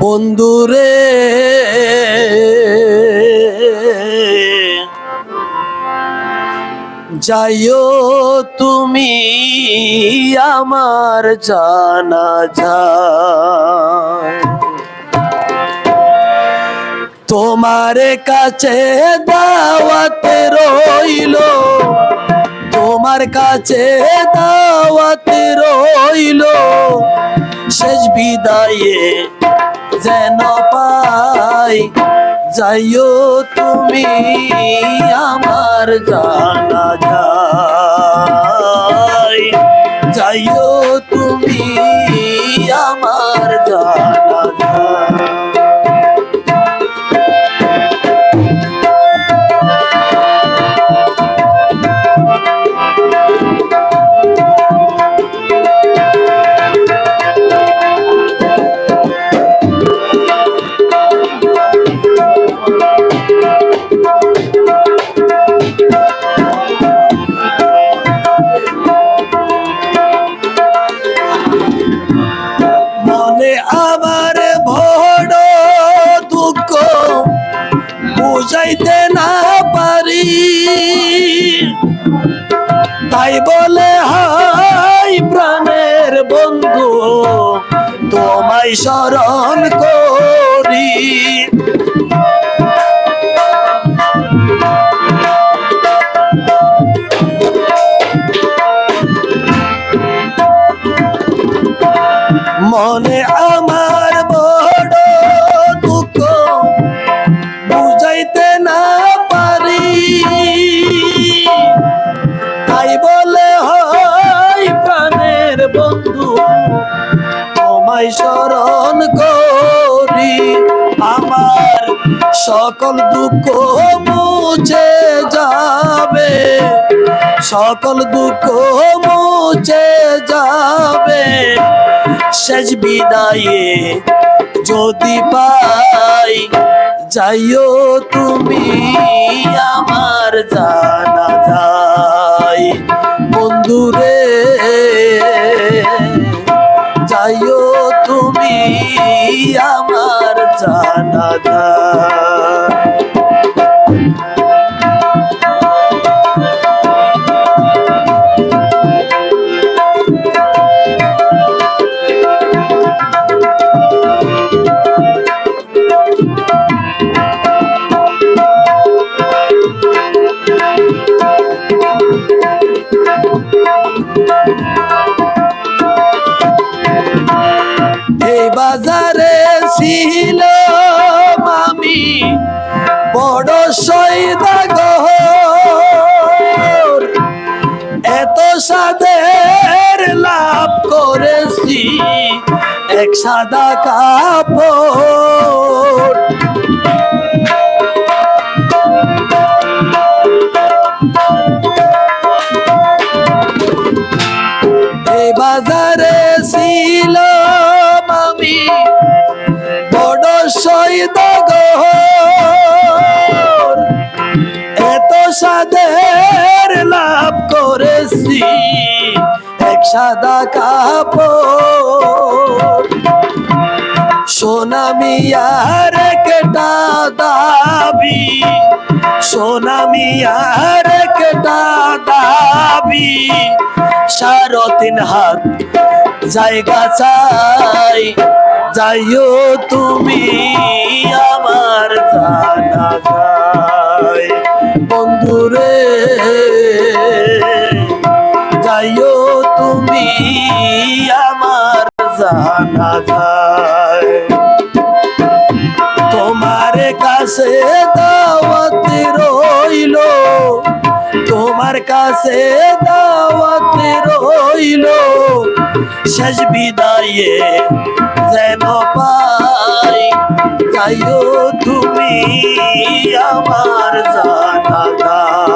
বন্ধুরে যাইও তুমি আমার জানাজায়, তোমার কাছে দাওয়াতে রইল, তোমার কাছে দাওয়াতে রইল, শেষ বিদায়ে যেন পাই যাইও তুমি আমার জানাজায়, যাইও তুমি আমার জানাজায়। মনে আমার বড় দুঃখ বুঝাইতে না পারি, তাই বলে হাই প্রাণের বন্ধু তোমায় স্মরণ করি। মনে আমার বড় দুঃখ বুঝাইতে না পারি, তাই বলে হয় প্রাণের বন্ধু তোমায় স্মরণ করি। আমার সকল দুঃখ মুছে যাবে, সকল দুঃখ মুছে যাবে, শেষ বিদায়ে যদি পাই যাইও তুমি আমার জানাজায়, বন্ধুরে যাইও তুমি আমার জানাজায়। এই বাজারে ছিল আমি বড় সৈদাগর, এত সাদের লাভ করেছি এক সাদা কাপড়। এই বাজারে ছিল আমি বড় সৈদাগর, এত সাদের লাভ করেছি এক সাদা কাপড়। সোনা মিয়ার একটা দাবি, সোনা মিয়ার একটা দাবি, 3.5 হাত জায়গা চাই যাইও তুমি আমার জানাজায়, বন্ধুরে যাইও তুমি আমার জানাজায়। তোমার কাছে দাওয়াত রইল, তোমার কাছে দাওয়াত রইল, শেষ বিদায়ে যেন পাই যাইও তুমি আমার জানাজায়।